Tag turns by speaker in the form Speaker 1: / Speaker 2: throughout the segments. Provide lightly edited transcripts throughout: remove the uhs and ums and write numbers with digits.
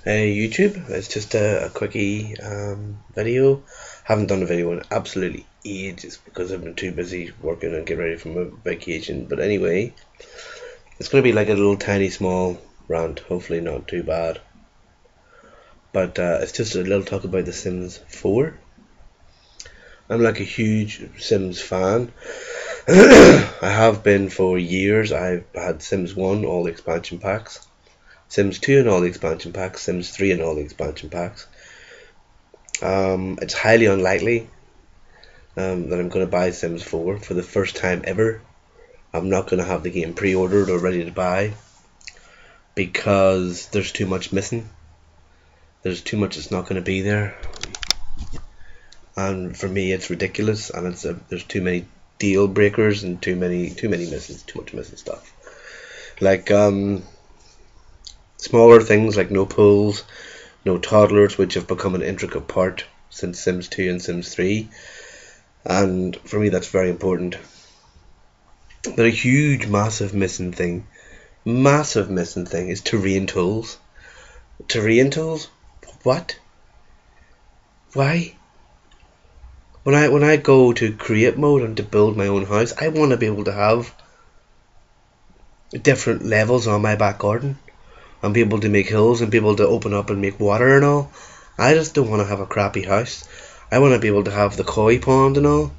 Speaker 1: YouTube. It's just a quickie video. Haven't done a video in absolutely ages because I've been too busy working and getting ready for my vacation. But anyway, it's going to be like a little tiny small rant. Hopefully not too bad. But it's just a little talk about The Sims 4. I'm like a huge Sims fan. I have been for years. I've had Sims 1, all the expansion packs, Sims 2 and all the expansion packs, Sims 3 and all the expansion packs. It's highly unlikely that I'm going to buy Sims 4 for the first time ever. I'm not going to have the game pre-ordered or ready to buy because there's too much missing. There's too much that's not going to be there, and for me it's ridiculous, and there's too many deal breakers and too many misses, too much missing stuff. Like smaller things like no pools, no toddlers, which have become an intricate part since Sims 2 and Sims 3, and for me that's very important. But a huge, massive missing thing is terrain tools. Terrain tools? What? Why? When I go to create mode and to build my own house, I want to be able to have different levels on my back garden and be able to make hills and be able to open up and make water and all. I just don't want to have a crappy house. I want to be able to have the koi pond and all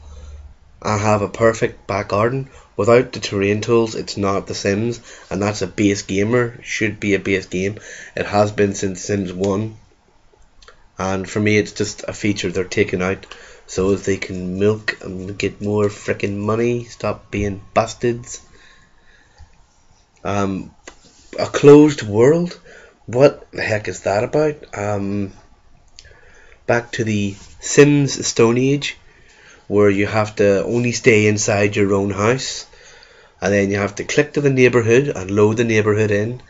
Speaker 1: and have a perfect back garden. Without the terrain tools, it's not The Sims, and that's a base gamer. Should be a base game. It has been since Sims 1, and for me it's just a feature they're taking out so as they can milk and get more freaking money. Stop being bastards. A closed world? What the heck is that about? Back to the Sims Stone Age, where you have to only stay inside your own house, and then you have to click to the neighborhood and load the neighborhood in,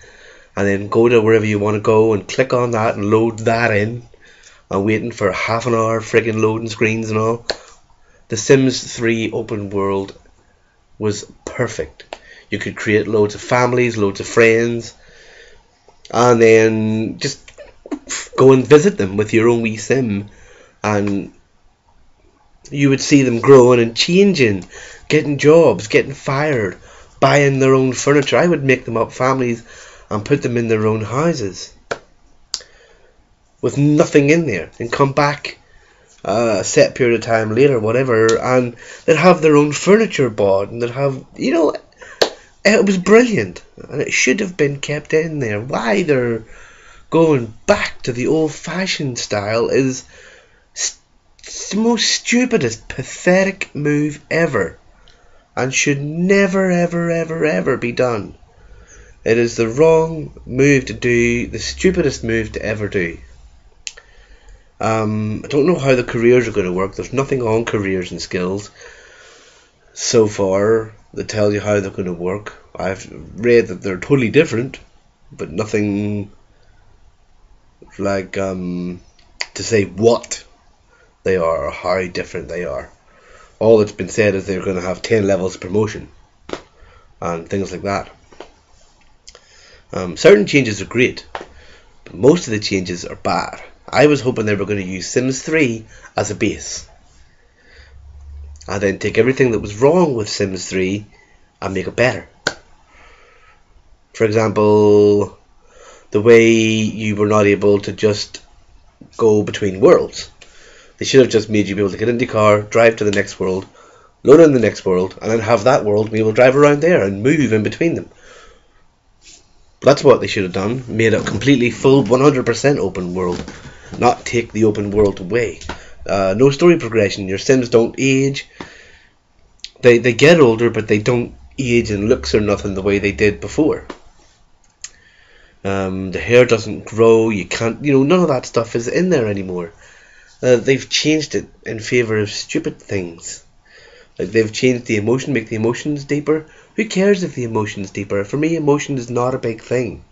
Speaker 1: and then go to wherever you want to go and click on that and load that in, and waiting for half an hour friggin' loading screens and all. The Sims 3 open world was perfect. You could create loads of families, loads of friends, and then just go and visit them with your own wee sim, and you would see them growing and changing, getting jobs, getting fired, buying their own furniture. I would make them up families and put them in their own houses with nothing in there, and come back a set period of time later, whatever, and they'd have their own furniture bought, and they'd have, it was brilliant, and it should have been kept in there. Why they're going back to the old-fashioned style is the most stupidest, pathetic move ever, and should never, ever, ever, ever be done. It is the wrong move to do, the stupidest move to ever do. I don't know how the careers are going to work. There's nothing on careers and skills so far that tell you how they're going to work. I've read that they're totally different, but nothing like to say what they are or how different they are. All that's been said is they're going to have 10 levels of promotion and things like that. Certain changes are great, but most of the changes are bad. I was hoping they were going to use Sims 3 as a base, and then take everything that was wrong with Sims 3 and make it better. For example, the way you were not able to just go between worlds. They should have just made you be able to get in the car, drive to the next world, load in the next world, and then have that world be able to drive around there and move in between them. That's what they should have done. Made a completely full 100% open world. Not take the open world away. No story progression. Your Sims don't age. They get older, but they don't age in looks or nothing the way they did before. The hair doesn't grow. You can't, none of that stuff is in there anymore. They've changed it in favour of stupid things. Like they've changed the emotion, make the emotions deeper. Who cares if the emotion's deeper? For me, emotion is not a big thing.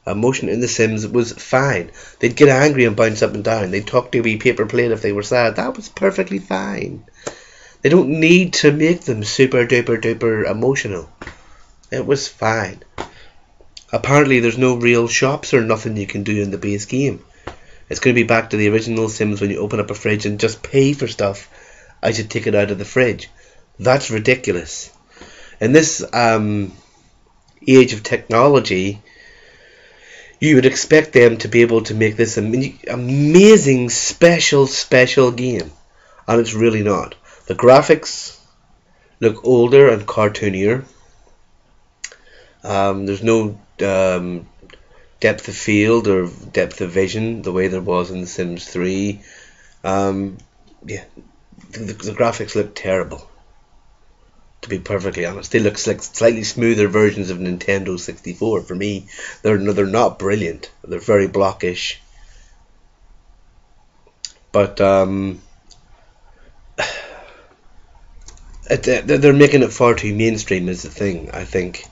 Speaker 1: Emotion in The Sims was fine. They'd get angry and bounce up and down. They'd talk to a wee paper plate if they were sad. That was perfectly fine. They don't need to make them super duper duper emotional. It was fine. Apparently there's no real shops or nothing you can do in the base game. It's going to be back to the original Sims when you open up a fridge and just pay for stuff as you take it out of the fridge. That's ridiculous. In this age of technology, you would expect them to be able to make this amazing special game, and it's really not. The graphics look older and cartoonier. There's no depth of field or depth of vision the way there was in The Sims 3. Yeah, the graphics look terrible, to be perfectly honest. They look like slightly smoother versions of Nintendo 64. For me, they're not brilliant. They're very blockish. But they're making it far too mainstream is the thing, I think.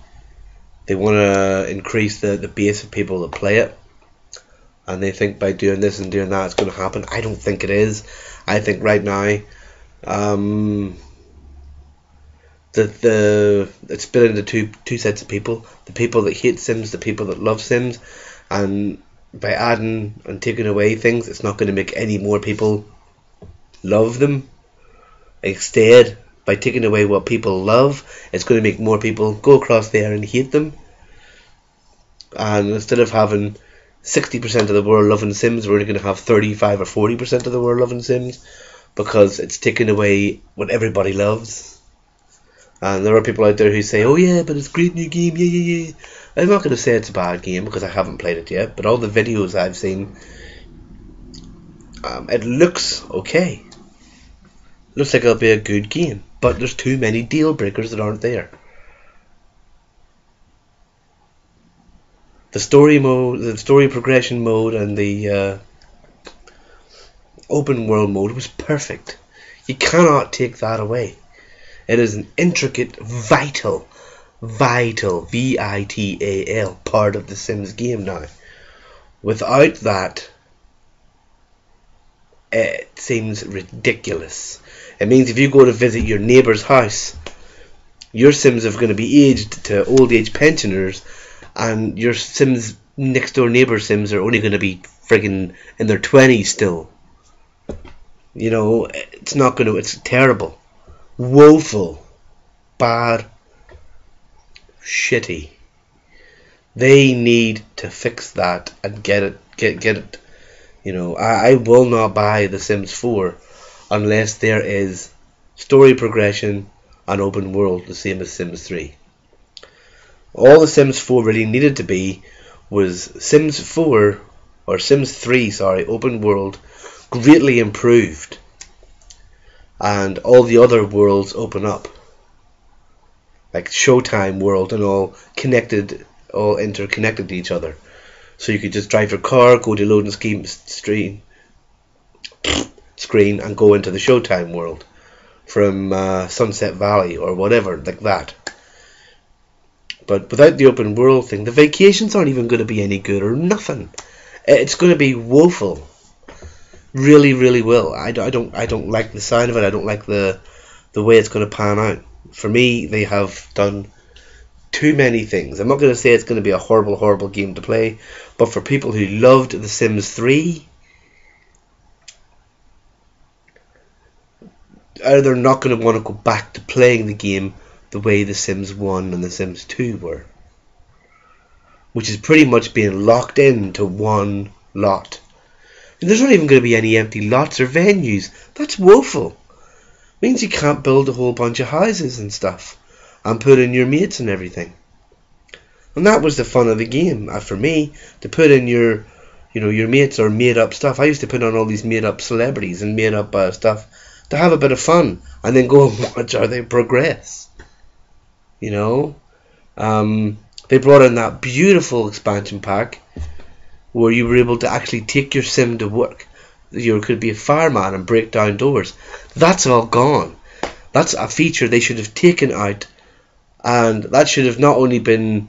Speaker 1: They want to increase the base of people that play it, and they think by doing this and doing that it's going to happen. I don't think it is. I think right now it's split into two sets of people: the people that hate Sims, the people that love Sims. And by adding and taking away things, it's not going to make any more people love them. Instead, by taking away what people love, it's going to make more people go across there and hate them. And instead of having 60% of the world loving Sims, we're only going to have 35 or 40% of the world loving Sims, because it's taking away what everybody loves. And there are people out there who say, oh yeah, but it's a great new game, yeah. I'm not going to say it's a bad game because I haven't played it yet, but all the videos I've seen, it looks okay. Looks like it'll be a good game, but there's too many deal breakers that aren't there. The story mode, the story progression mode, and the open world mode was perfect. You cannot take that away. It is an intricate, vital, vital part of the Sims game now. Without that, it seems ridiculous. It means if you go to visit your neighbour's house, your Sims are going to be aged to old age pensioners, and your Sims, next door neighbour Sims, are only going to be friggin' in their 20s still. You know, it's not going to, it's terrible, woeful, bad, shitty. They need to fix that and get it. You know, I will not buy The Sims 4 unless there is story progression and open world, the same as Sims 3. All The Sims 4 really needed to be was Sims 4, or Sims 3, sorry, open world, greatly improved, and all the other worlds open up, like Showtime world, and all connected, all interconnected to each other. So you could just drive your car, go to loading screen, and go into the Showtime world from Sunset Valley or whatever, like that. But without the open world thing, the vacations aren't even going to be any good or nothing. It's going to be woeful. Really, really will. I don't like the sound of it. I don't like the way it's going to pan out. For me, they have done too many things. I'm not going to say it's going to be a horrible game to play, but for people who loved The Sims 3, they're not going to want to go back to playing the game the way The Sims 1 and The Sims 2 were, which is pretty much being locked into one lot. And there's not even going to be any empty lots or venues. That's woeful. It means you can't build a whole bunch of houses and stuff and put in your mates and everything. And that was the fun of the game, for me, to put in your mates or made up stuff. I used to put on all these made up celebrities and made up stuff to have a bit of fun and then go and watch how they progress. You know, they brought in that beautiful expansion pack where you were able to actually take your sim to work. You could be a fireman and break down doors. That's all gone. That's a feature they should have taken out, and that should have not only been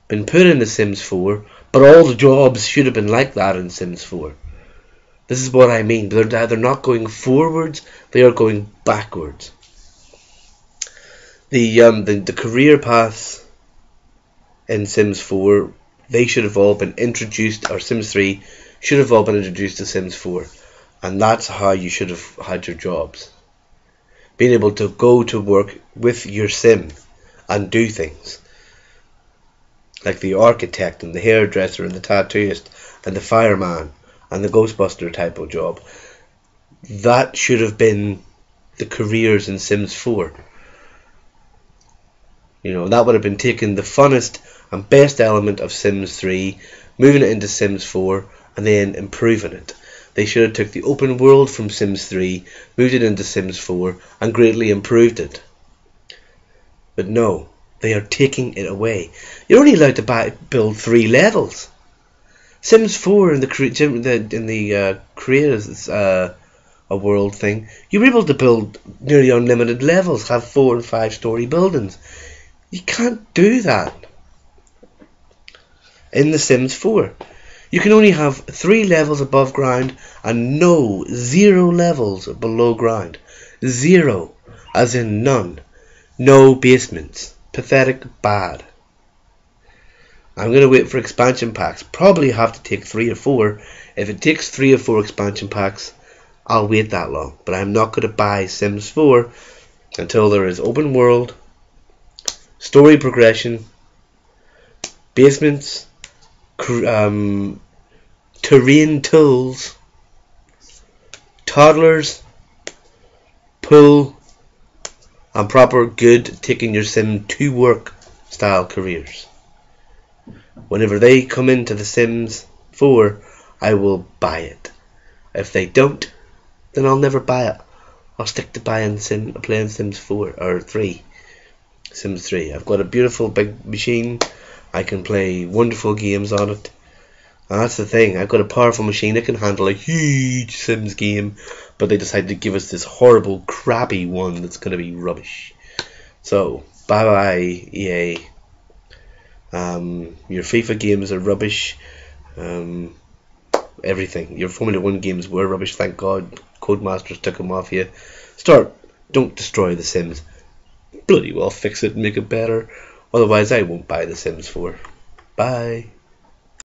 Speaker 1: put in The Sims 4, but all the jobs should have been like that in Sims 4. This is what I mean. They're not going forwards, they are going backwards. The career paths in Sims 4, they should have all been introduced, or Sims 3 should have all been introduced to Sims 4. And that's how you should have had your jobs. Being able to go to work with your sim and do things. Like the architect and the hairdresser and the tattooist and the fireman and the Ghostbuster type of job. That should have been the careers in Sims 4. You know, that would have been taking the funnest and best element of Sims 3, moving it into Sims 4, and then improving it. They should have took the open world from Sims 3, moved it into Sims 4, and greatly improved it. But no, they are taking it away. You're only allowed to build 3 levels. Sims 4 in the creators a world thing, you were able to build nearly unlimited levels, have 4 and 5 story buildings. You can't do that in The Sims 4. You can only have 3 levels above ground and 0 levels below ground. 0, as in none. No basements. Pathetic bad. I'm going to wait for expansion packs. Probably have to take 3 or 4. If it takes 3 or 4 expansion packs, I'll wait that long. But I'm not going to buy Sims 4 until there is open world, story progression, basements, terrain tools, toddlers, pool, and proper good taking your sim to work style careers. Whenever they come into The Sims 4, I will buy it. If they don't, then I'll never buy it. I'll stick to playing Sims 4 or 3. Sims 3. I've got a beautiful big machine. I can play wonderful games on it. And that's the thing. I've got a powerful machine that can handle a huge Sims game. But they decided to give us this horrible, crappy one that's going to be rubbish. So, bye bye, EA. Your FIFA games are rubbish. Everything. Your Formula 1 games were rubbish, thank God. Codemasters took them off you. Don't destroy The Sims. Bloody well fix it and make it better. Otherwise I won't buy The Sims 4. Bye.